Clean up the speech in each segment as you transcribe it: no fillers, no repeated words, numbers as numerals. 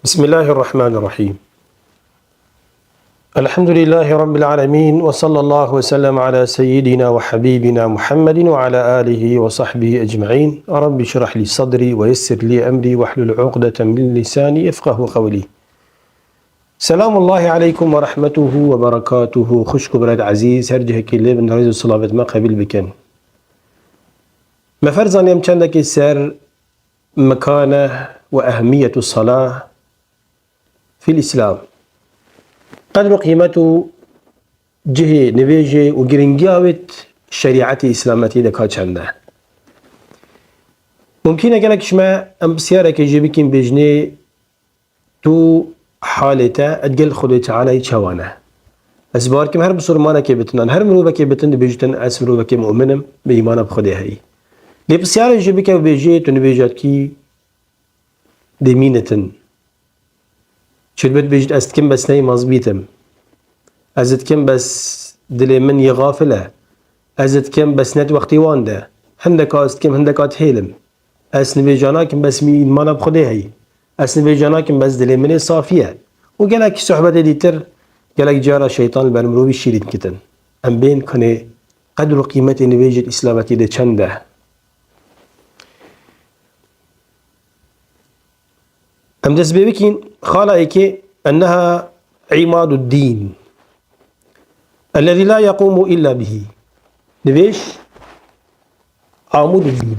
بسم الله الرحمن الرحيم. الحمد لله رب العالمين، وصلى الله وسلم على سيدنا وحبيبنا محمد وعلى آله وصحبه أجمعين. رب اشرح لي صدري ويسر لي أمري واحلل عقدة من لساني يفقه قولي. سلام الله عليكم ورحمته وبركاته. خوشكم براد عزيز هرجه كلي من رئيس الصلاة ما قبل بكن مفرزان يمكنك سر مكانه وأهمية الصلاة في الإسلام، قدر قيمته جهة نبيجة وجرينجاوت شريعة الإسلامية دكات شنده. ممكن أقولك شما أم بسيارك يجيبكين بجني تو حالته أتقل خدت على شوانه أسباركم هر بسرمانة كبتنان هر مروبة كبتن بيجتن أس مروبة كمؤمنم بإيمان بخده هي لي بسيارة يجيبك بيجي تنبيجات كي دمينتن شربت بيجت أستكم بس ناي مزبيتم أزدكم بس دلي من يغافله أزدكم بس نت وقتي وانده هندك أستكم هندك أتهيلم أسنبي جاناكم بس مين ما نبخده هي أسنبي جاناكم بس دلي من صافية. وقالك صحبة ديتر قالك جارة شيطان البرمروبي شيرين كتن أم بين كني قدر قيمة نبيجة الإسلامتي دي چنده. أم دس بيبكين خالائك أنها عماد الدين الذي لا يقوم إلا به. نبيش عمود الدين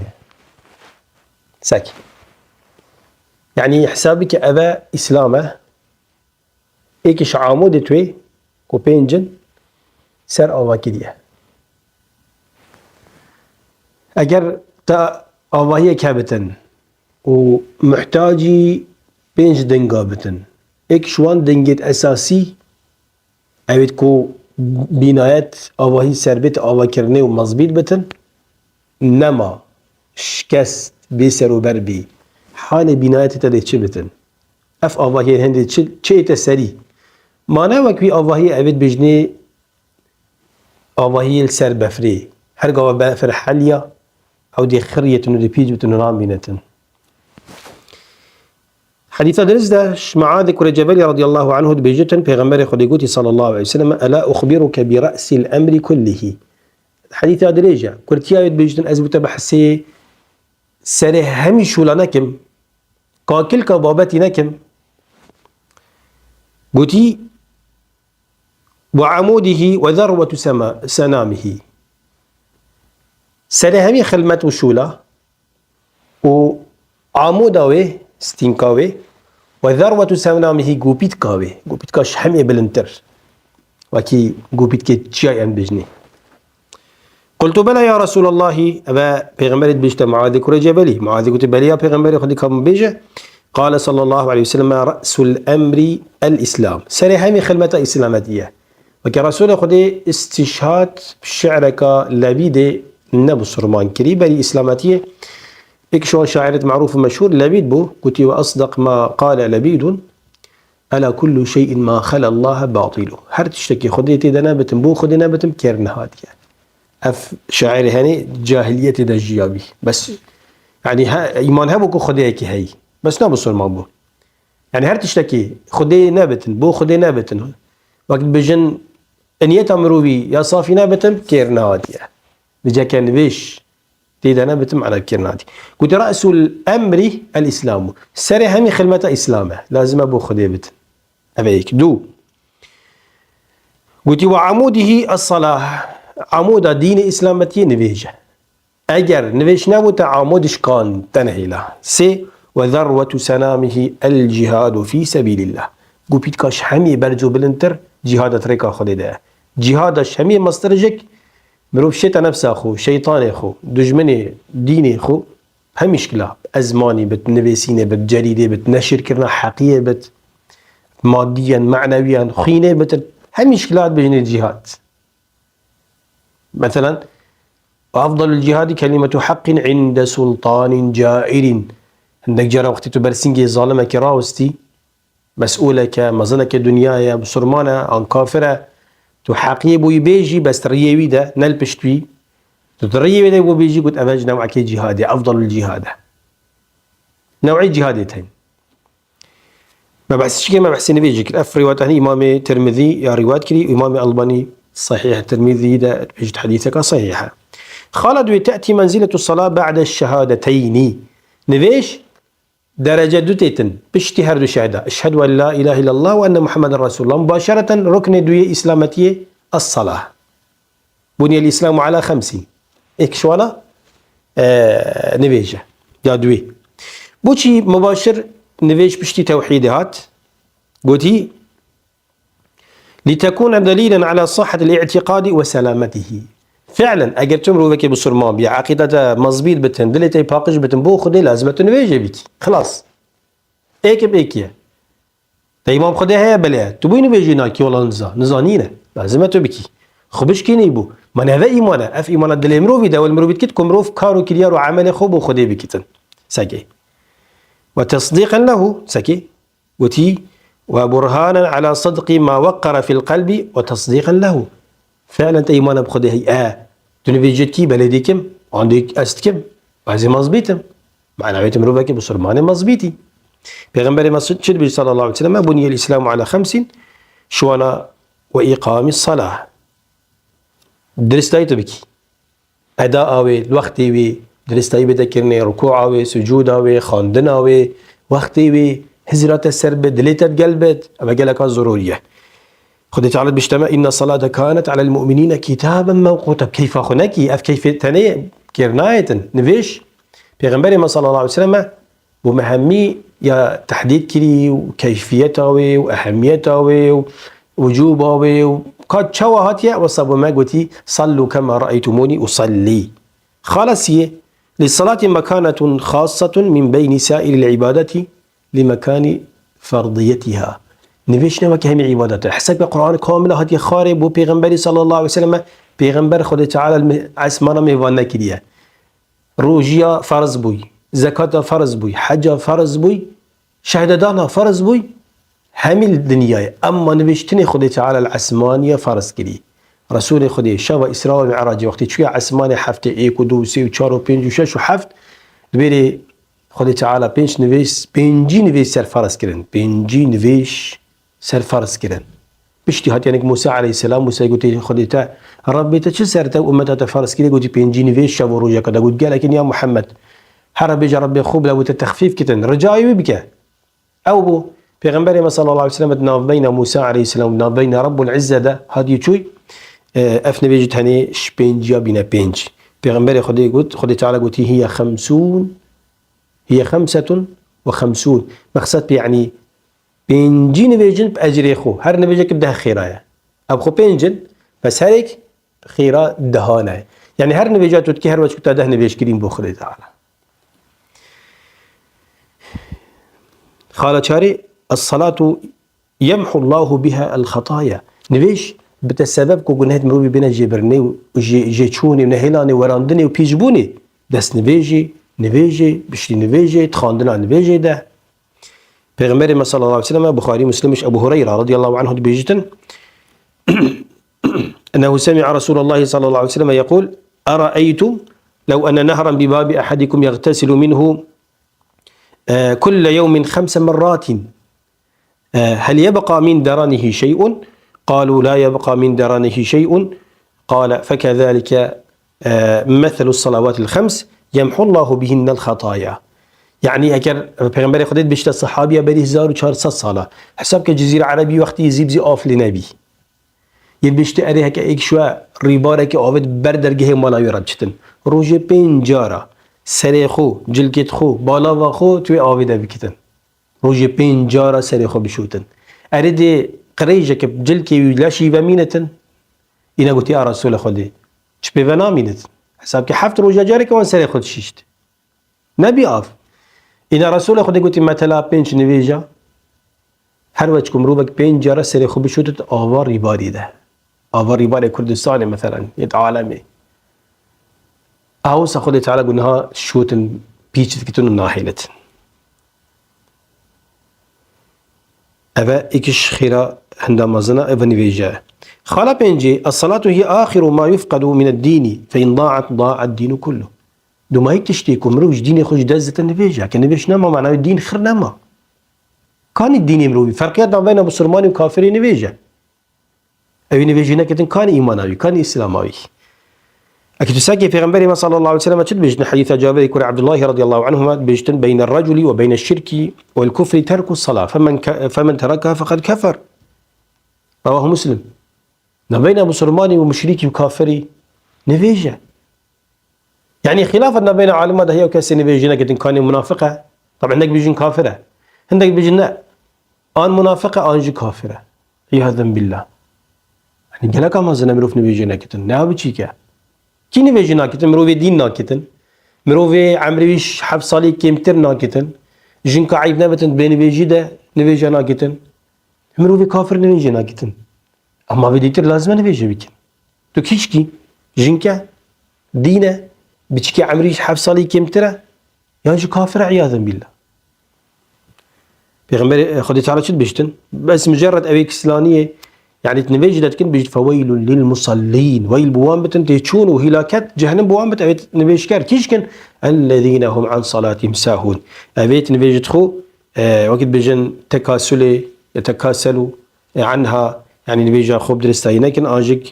ساكي يعني حسابك أبا إسلامه إيكش عمود توي كوبينجن سر أواكيديه أجر تا أواهي كابتن ومحتاجي بينج دنقابتن إيك شوان دنجت أساسي أبيت كو بنايات أواهي سربت أواكرني ومزبيط بتن نما شكست بيسر وبربي حال بنايات تدي بتن أف أواهي هندي چه تسري ما نوكوي أواهي أبيت بجني أواهي السر بفري هرقوا بفر حاليا أو دي خرية ندي بيج بتن نرام بينتن. حديث درزدش معاذ كر جبل رضي الله عنه بيجتن بيغمبر خديقوتي صلى الله عليه وسلم ألا أخبرك برأس الأمر كله. حديث دريجة كرتيا بيجتن أزبط بحسي سره همي شولانكم كاكل كبابتي نكم قوتي وعموده وذروة سنامه سره همي خلمت وشولا وعموده ستينكاوي وذروة سنامه قوبيت كاوي قوبيت كاش حمي بلنتر وكي قوبيت كي تشاي بجني. قلت بلى يا رسول الله أبا بيغمبر بيجت معاذ كر جبلي معاذ قلت بلى يا بيغمبر خديكم بيجه قال صلى الله عليه وسلم رأس الأمر الإسلام سري همي خلمة إسلامتية وكرسول خدي استشهاد بشعرك لبيد نبو سرمان كريبة إسلامتية إكشون شاعرة معروف مشهور لبيد بو قلت وأصدق ما قال لبيد ألا كل شيء ما خلى الله باطله هر تشتكي خدي تدنا بتنبو خدنا بتم كيرنا هادية أف شاعر هني جاهلية دجيابي بس يعني إيمان هبوكو خديك هي بس نبو سلمان بو يعني هر تشتكي خدي نابتن بو خدي نابتن وقت بجن أنيت أمروبي يا صافي نابتن كيرنا هادية بجا كان بيش تيدنا بتم على كيرنادي. قلت رأس الأمر الإسلام سري همي خلمة إسلامه لازم أبو خدي بتن أبيك دو. قلت وعموده الصلاة عمود دين إسلامتي نبيجه أجر نبيش نبوت عمودش كان تنهيلا سي وذروة سنامه الجهاد في سبيل الله. قلت كاش همي برجو بلنتر جهاد تريكا خدي ده جهادش همي مسترجك مروف شيطان نفسه خو شيطان خو دجمني ديني خو هم مشكلة أزماني بت نبيسينه بت جريدة بت نشر كرنا حقيقة بت ماديا معنويا خينة بت هم مشكلات بين الجهاد. مثلا وأفضل الجهاد كلمة حق عند سلطان جائر عندك جرى وقت تبرسنجي ظالمة كراوستي مسؤولك مظلك دنيايا بسرمانة عن كافرة تحقيق بو يبيجي بس تريوي ده نلبشتوي تريوي ده بو بيجي قلت أفاج نوعك جهادي أفضل الجهاد نوعي جهادتين. ما بحثش كما بحث نبيجك الأف رواية هني إمام ترمذي يا رواية كري إمام الألباني صحيح الترمذي ده بيجد حديثك صحيحة. خالد تأتي منزلة الصلاة بعد الشهادتين نبيش درجة دوتيتن باشتهار دو شهادة أشهد أن لا إله إلا الله وأن محمد رسول الله مباشرة ركن دوية إسلامتية الصلاة. بني الإسلام على 5 إكشوالا نبيجة يا دوي بوشي مباشر نبيش بشتي توحيدات قلتي لتكون دليلا على صحة الاعتقاد وسلامته. فعلا اگر تمرو وكي بسرمان بي عقيدة مزبيط بتن دلتي باقش بتن بو خدي لازمة نبيجة بيكي خلاص ايك بايكيا امام خدي هيا بلا تبوي نبيجي ناكي ولا نزانينه لازمة بيكي خبش كي نيبو من هذا ايمانه اف ايمانه دل مروفي دا والمروفي كتكم مروف كارو كريار وعمل خوب وخدي بكتن ساكي وتصديقا له ساكي وتي وبرهانا على صدق ما وقر في القلب وتصديقا له. فعلا ايمانه بخدي هي تنبيجتكي بلديكم عندك استكم وهذه مزبيتم معنى عيت مروفك بصرمان مزبيتي. پیغمبر مسجد صلى الله عليه وسلم بني الإسلام على 5 شوانا وإقام الصلاة درستاي تبكي أداء أوي الوقت وي درستاي بذكرني ركوع أوي سجود أوي خاندن أوي وقت وي هزرات السرب دليتت قلبت أما قالك ضرورية خذ تعالى بيجتمع إن الصلاة كانت على المؤمنين كتابا موقوتا كيف أخناكي أف كيف تانية كيرنايتن نفيش پیغمبر صلى الله عليه وسلم ومهمي يا تحديد كلي وكيفيته وأهميته ووجوبه وقد شوهاتيا وصابوا ما قلتي صلوا كما رأيتموني أصلي. خلاص للصلاة مكانة خاصة من بين سائر العبادات لمكان فرضيتها. نبيش نما كهم عبادته حسب القرآن كاملة هاتي خارب وبيغمبر صلى الله عليه وسلم بيغمبر خد تعالى عسمانا ميوانا كليا روجيا فرض بوي زكاة فرض بوي حج فرض بوي شهادتنا فرض بوي همي الدنيا أما نبيشتني خد تعالى العسمانية فرض كلي رسول خدي شوا إسراء والمعراج وقت شوية عسماني حفت إيك ودوسي وشارو بينج وشش وحفت دبيري خدي تعالى بينج نبيش بينجي نبيش سر فرض كرن بينجي نبيش سر فرض كرن باجتهاد يعني موسى عليه السلام موسى يقول خدي تا ربي تشو سرت أمته فرض كرن قلت بينجي نبيش شوا روجا كذا قلت قال لكن يا محمد حرب يجي ربي خوب لو تتخفيف كتن رجاي وبكى أو بو پیغمبر صلى الله عليه وسلم نابين موسى عليه السلام نابين رب العزة ده هادي شوي أفنى بيجت هني شبينجيا بينا بينج پیغمبر خدي قلت خدي تعالى قلت هي 50 هي 55 مقصد يعني بينجي نبيجن بأجر خو هر نبيجك ده خيرايا أب خو بينجن بس هيك خيرا دهانا يعني هر نبيجات وتكي هر وجه ده نبيج كريم بو خدي تعالى. قال شاري الصلاة يمحو الله بها الخطايا نبيش بتسبب كو جنهد مروبي بين جبرني وجيتشوني ونهيلاني وراندني وبيجبوني دس نبيجي بشتي نبيجي تخاندنا نبيجي ده. پیغمبر صلى الله عليه وسلم بخاري مسلمش أبو هريرة رضي الله عنه بيجتن أنه سمع رسول الله صلى الله عليه وسلم يقول أرأيتم لو أن نهرا بباب أحدكم يغتسل منه كل يوم 5 مرات هل يبقى من درنه شيء؟ قالوا لا يبقى من درنه شيء. قال فكذلك مثل الصلوات ال5 يمحو الله بهن الخطايا. يعني أكر پیغمبر خديت بشت الصحابية بري 1400 صلاة حسب كجزيرة عربية وقت يزيب زي آف لنبي يلبشت أريها كأيك شوى ريبارك آفد بردرگه مالا يرجتن روجه 5 جارة سر خو جلکت خو بالا و خو توی آویده بکتن روژه 5 جارا سر خو بشوتن ارده قریجه که جلکی لاشی و مینتن اینا گوتی یا رسول خودی چه پیونا مینتن حساب که 7 روژه جاره که وان سر خود شیشت نبی آف اینا رسول خودی گوتی مثلا 5 نویجا هر وقت کم رو بک 5 جارا سر خو بشوتت آوار ریباری ده آوار ریباری کردستان مثلا یه عالمی أو سأخذ تعالى قلناها شوتن بيتشت كتون الناحيلة أبا إكش خيرا عندما زنا ابن فيجا خالا بينجي الصلاة هي آخر ما يفقد من الدين فإن ضاعت ضاع الدين كله دو ما هيك تشتيكم روج ديني خوش دزة النفيجا كالنفيش نما معناه الدين خير نما كان الدين مروي فرقيات بين مسلمان وكافر نبيجه أبي نبيجي نكتن كان إيمانوي كان إسلاموي أكيد تساقي في غنبري صلى الله عليه وسلم تبجن حديث جابر يقول عبد الله رضي الله عنهما بيجتن بين الرجل وبين الشرك والكفر ترك الصلاة فمن تركها فقد كفر رواه مسلم بين مسلماني ومشركي وكافري نبيجه يعني خلافا بين علماء هي وكاسي نبيجي نكتن كان منافقة طبعا هناك بيجن كافرة هناك بيجن آن منافقة آنجي كافرة عياذا بالله يعني قالك ما زنا مروف نبيجي نكتن نابي چيكا كي نبيجي ناكتن مروفي دين ناكتن مروفي عمرويش حب صالي كيمتر ناكتن جنك عيب نبتن بين بيجي ده نبيجي ناكتن مروفي كافر نبيجي ناكتن اما بديتر لازم نبيجي بكن تو كيشكي جنك دينه بتشكي عمريش حب صالي كيمتره يعني كافر عياذا بالله بيغمبر خدي تعالى شد بيشتن بس مجرد أبيك إسلامية يعني تنبيج تكن بيجت فويل للمصلين ويل بوان بتن تيشون وهلاكات جهنم بوان بت أبيت نبيج كار كيشكن الذين هم عن صلاتهم ساهون أبيت نبيج تخو وقت بيجن تكاسلي يتكاسلوا عنها يعني نبيج خوب درستاي لكن آجك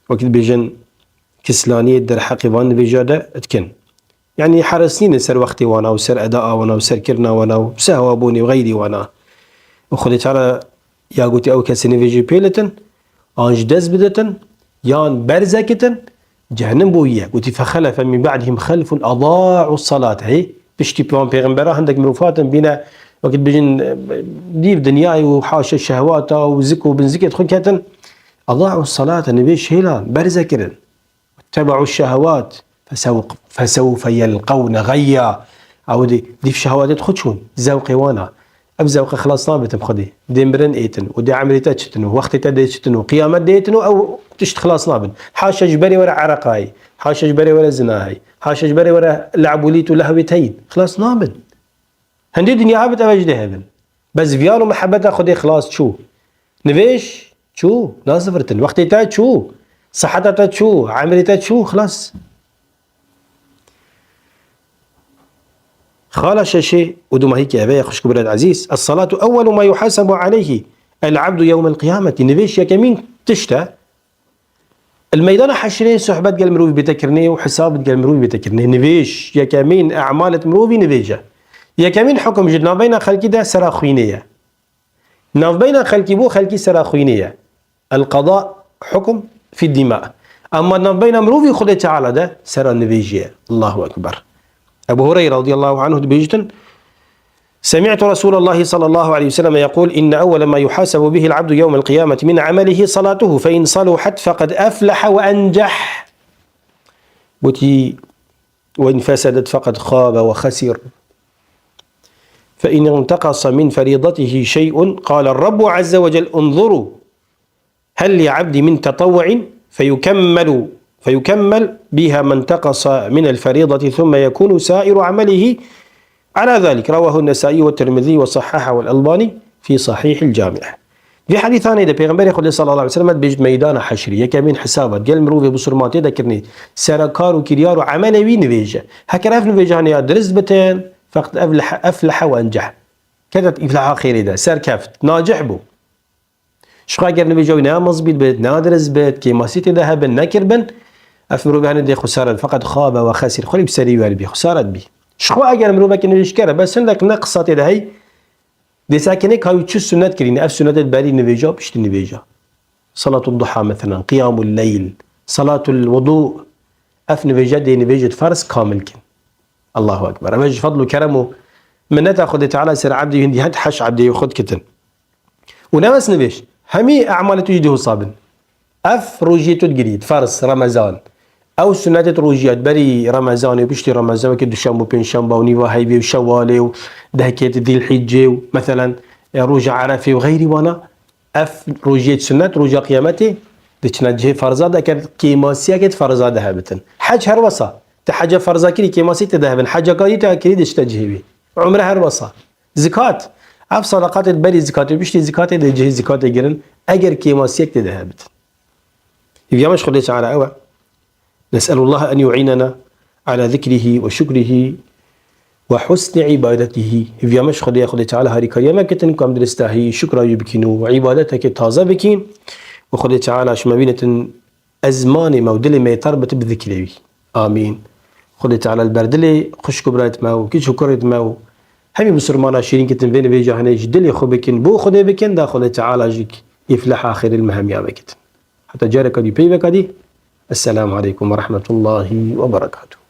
وقت بيجن كسلانية در حقيبان نبيج هذا تكن يعني حرسنين سر وقتي وانا وسر أداء وانا وسر كرنا وانا وسهوا بوني وغيري وانا وخذي تعالى يا قوتي أو كسني فيجي بيلتن أنج دز بدتن يان برزكتن جهنم بويا قوتي فخلف من بعدهم خلف أضاعوا الصلاة هي بشتي بلان بيغمبرا عندك مروفات بينا وقت بيجن ديف دنياي وحاشا الشهوات وزكو بنزكي تخون كاتن أضاعوا الصلاة نبيش هيلان برزكرن اتبعوا الشهوات فسوف يلقون غيا او دي في شهوات تخدشون زوقي وانا اب زوقي خلاص نابت بخدي ديمبرن ايتن ودي عملي تاتشتن وقت تديتن وقيامت ديتن او تشت خلاص نابن حاشا جبري ورا عرقاي حاشا جبري ورا زناهي حاشا جبري ورا لعبوليت ولهوتين خلاص نابن هندي دنيا هابت اوجده هبل بس فيانو محبتها خدي خلاص شو نفيش شو ناصفرتن وقت تات شو صحتها شو عملي شو خلاص خالش شيء ودوما هيك أبي خشك بلاد عزيز الصلاة أول ما يحاسب عليه العبد يوم القيامة نبيش يا كمين تشتا الميدان حشرين صحبات قال مروي بتكرني وحساب قال مروي بتكرني نبيش يا كمين أعمال مروي نبيجة يا كمين حكم جدنا بين خلقي ده سراخوينية ناف بين خلقي بو خلقي سراخوينية القضاء حكم في الدماء أما ناف بين مروي خذ تعالى ده سرا نبيجية الله أكبر أبو هريرة رضي الله عنه بيجتن سمعت رسول الله صلى الله عليه وسلم يقول إن أول ما يحاسب به العبد يوم القيامة من عمله صلاته فإن صلحت فقد أفلح وأنجح وإن فسدت فقد خاب وخسر فإن انتقص من فريضته شيء قال الرب عز وجل انظروا هل لعبد من تطوع فيكمل بها ما انتقص من الفريضة ثم يكون سائر عمله على ذلك رواه النسائي والترمذي وصححه والألباني في صحيح الجامع. في حديث ثاني إذا بيغمبر يقول صلى الله عليه وسلم بيجد ميدان حشري كمين حسابات قال مروفي بصرماتي ذكرني سركار وكريار وعمل وين نفيجة هكذا نفيجة هني درس بتين فقد أفلح وأنجح كذا إفلاح خير ده سر كفت ناجح بو شقا قال نفيجة ونا مزبيط بيت نادرس بيت كيما سيتي ذهب نكر بن أفمرو بهن دي خسارة فقد خاب وخسر خلي بسري والبي خسارة بي شخوا أجر مروبا كنا نشكره بس عندك نقصات ده هي دي ساكنك هاي تشو سنات كريني أف سنات الباري نبيجا بشتي نبيجا صلاة الضحى مثلا قيام الليل صلاة الوضوء أف نبيجا دي نبيجا فرس كامل كن الله أكبر أمجد فضله كرمه من نتاخذ تعالى سر عبدي هندي هد حش عبدي ياخذ كتن وناس نبيش همي أعمال تجده صابن أف روجيتو الجديد فرس رمضان أو سنة روجيات بري رمضان وبشتي رمضان كده شامبو بين شامبو ونيفا هايبي وشوالي ودهكيت ذي الحجة مثلا روجا عرفي وغيري وانا أف روجيت سنة روجا قيامتي دتشنجه فرزا ده كانت كيماسية كانت فرزا ذهبتن حج هروسا تحج فرزا كري كيماسية تذهبن حج قايد تأكيد دشتجهبي عمره هروسا زكاة أف صدقات البري زكاة وبشتي زكاة ده جه زكاة جرن أجر كيماسية تذهبت يبي مش خليت على أوى نسأل الله أن يعيننا على ذكره وشكره وحسن عبادته فيامش خدي تعالى هاري كريمة كتن كم درستاهي شكرا يبكينو وعبادتك تازه بكين وخدي تعالى شمبينة أزمان مودلي ما يتربط بذكري آمين خدي تعالى البردلي خش كبرات ماو كي شكرت ماو همي بسرمانا شيرين كتن بين بيجا هنيج دلي خو بكين بو خدي بكين دا خدي تعالى جيك يفلح آخر المهم يا بكتن حتى جارك دي بيبك دي السلام عليكم ورحمة الله وبركاته.